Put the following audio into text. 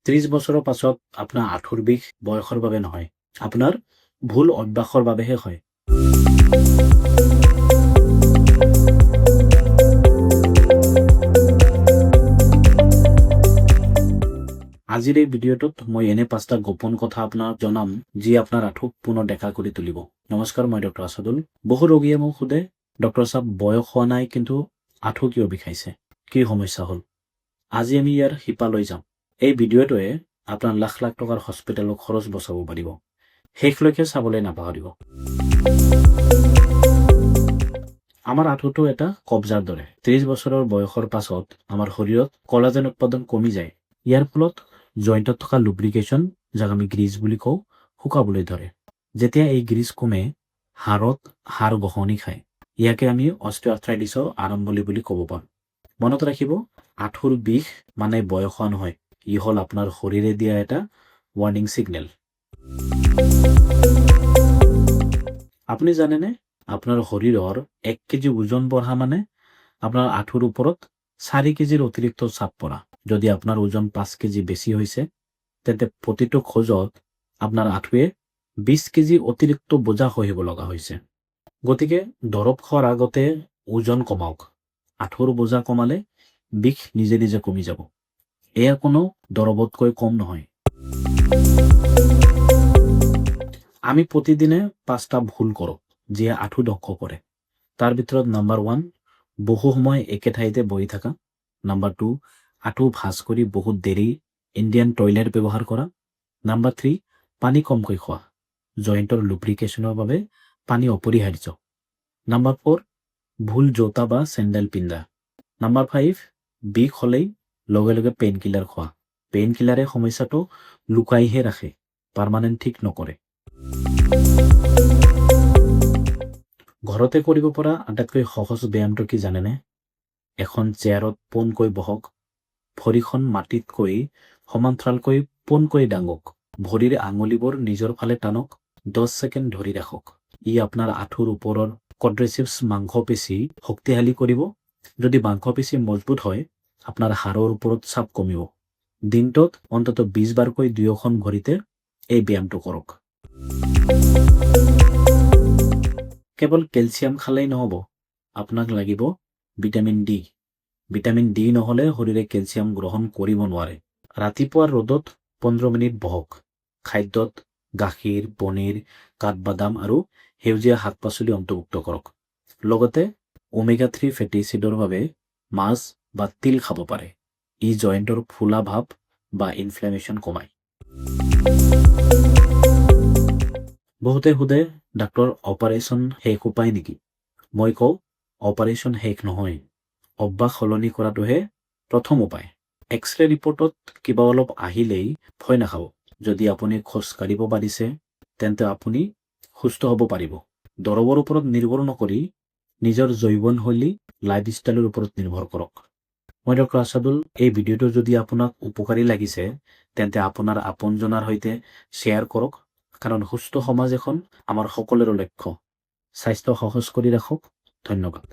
30 বছৰৰ পাছত আপোনাৰ আঁঠুৰ বিষ বয়সৰ বাবে নহয়, আপোনাৰ ভুল অভ্যাসৰ বাবেহে হয়। আজিৰ এই ভিডিঅ'টোত মই এনে 5টা গোপন কথা আপোনাক জনাম যি আপোনাৰ আঁঠুক পুনৰ ডেকা কৰি তুলিব। নমস্কাৰ, মই ডক্টৰ আছাদুল। বহু ৰোগীয়ে মোক সোধে, ডক্টৰ সাহেব বয়স হোৱা নাই কিন্তু আঁঠু কিয় বিষাইছে, কি সমস্যা হ'ল? আজি আমি ইয়াৰ শিপা লৈ যাম। এই ভিডিঅ'টোৱে আপোনাৰ লাখ লাখ টকাৰ হস্পিটেলৰ খৰচ বচাব পাৰিব। শেষলৈকে চাবলৈ নাপাহৰিব। আমাৰ আঁঠুটো এটা কব্জাৰ দৰে। 30 বছৰৰ বয়সৰ পাছত আমাৰ শৰীৰত কলাজেন উৎপাদন কমি যায়। ইয়াৰ ফলত জইণ্টত থকা লুব্ৰিকেশ্যন, যাক আমি গ্ৰীজ বুলি কওঁ, শুকাবলৈ ধৰে। যেতিয়া এই গ্ৰীজ কমে, হাড় গহনি খায়। ইয়াকে আমি অস্টিঅ'আৰ্থ্ৰাইটিছৰ আৰম্ভণি বুলি ক'ব পাৰোঁ। মনত ৰাখিব, আঁঠুৰ বিষ মানে বয়স হোৱা নহয়, ই হ'ল আপোনাৰ শৰীৰে দিয়া এটা ৱাৰ্ণিং ছিগনেল। আপুনি জানেনে, আপোনাৰ শৰীৰৰ 1 কেজি ওজন বঢ়া মানে আপোনাৰ আঁঠুৰ ওপৰত 4 কেজিৰ অতিৰিক্ত চাপ পৰা। যদি আপোনাৰ ওজন 5 কেজি বেছি হৈছে, তেন্তে প্ৰতিটো খোজত আপোনাৰ আঁঠুৱে 20 কেজি অতিৰিক্ত বোজা সহিব লগা হৈছে। গতিকে দৰৱ খোৱাৰ আগতে ওজন কমাওক। আঁঠুৰ বোজা কমালে বিষ নিজে নিজে কমি যাব। এয়া কোনো দৰৱতকৈ কম নহয়। আমি প্ৰতিদিনে 5টা ভুল কৰোঁ যিয়ে আঁঠু ধ্বংস কৰে। তাৰ ভিতৰত নাম্বাৰ 1, বহু সময় একে ঠাইতে বহি থকা। নাম্বাৰ 2, আঁঠু ভাঁজ কৰি বহুত দেৰি ইণ্ডিয়ান টয়লেট ব্যৱহাৰ কৰা। নাম্বাৰ 3, পানী কমকৈ খোৱা। জইণ্টৰ লুব্ৰিকেশ্যনৰ বাবে পানী অপৰিহাৰ্য। নাম্বাৰ 4, ভুল জোতা বা চেণ্ডেল পিন্ধা। নাম্বাৰ 5, বিষ হ'লেই লগে লগে পেইন কিলাৰ খোৱা। পেইন কিলাৰে সমস্যাটো লুকাইহে ৰাখে, পাৰ্মানেণ্ট ঠিক নকৰে। ঘৰতে কৰিব পৰা আটাইতকৈ সহজ ব্যায়ামটো কি জানেনে? এখন চেয়াৰত পোনকৈ বহক, ভৰিখন মাটিতকৈ সমান্তৰালকৈ পোনকৈ দাঙক, ভৰিৰ আঙুলিবোৰ নিজৰ ফালে টানক, 10 ছেকেণ্ড ধৰি ৰাখক। ই আপোনাৰ আঁঠুৰ ওপৰৰ quadriceps মাংসপেশী শক্তিশালী কৰিব। যদি মাংসপেশী মজবুত হয়, আপোনাৰ হাড়ৰ ওপৰত চাপ কমিব। দিনটোত অন্তত 20 বাৰকৈ দুয়োখন ভৰিতে এই ব্যায়ামটো কৰক। কেৱল কেলছিয়াম খালেই নহ'ব, আপোনাক লাগিব ভিটামিন ডি। ভিটামিন ডি নহ'লে শৰীৰে কেলছিয়াম গ্ৰহণ কৰিব নোৱাৰে। ৰাতিপুৱাৰ ৰ'দত 15 মিনিট বহক। খাদ্যত গাখীৰ, পনীৰ, কাঠবাদাম আৰু সেউজীয়া শাক পাচলি অন্তৰ্ভুক্ত কৰক। লগতে ওমেগা 3 ফেটি এচিডৰ বাবে মাছ বা তিল খাব পাৰে। ই জইণ্টৰ ফুলা ভাৱ বা ইনফ্লেমেশ্যন কমায়। বহুতে সোধে, ডাক্তৰ অপাৰেশ্যন শেষ উপায় নেকি? মই কওঁ, অপাৰেশ্যন শেষ নহয়, অভ্যাস সলনি কৰাটোহে প্ৰথম উপায়। এক্সৰে ৰিপৰ্টত কিবা অলপ আহিলেই ভয় নাখাব। যদি আপুনি খোজ কাঢ়িব পাৰিছে, তেন্তে আপুনি সুস্থ হ'ব পাৰিব। দৰৱৰ ওপৰত নিৰ্ভৰ নকৰি নিজৰ জীৱনশৈলী, লাইফষ্টাইলৰ ওপৰত নিৰ্ভৰ কৰক। মই ডক্টৰ আছাদুল। এই ভিডিঅ'টো যদি আপোনাক উপকাৰী লাগিছে, তেন্তে আপোনাৰ আপোনজনৰ সৈতে শ্বেয়াৰ কৰক, কাৰণ সুস্থ সমাজ এখন আমাৰ সকলোৰে লক্ষ্য। স্বাস্থ্য সহজ কৰি ৰাখক। ধন্যবাদ।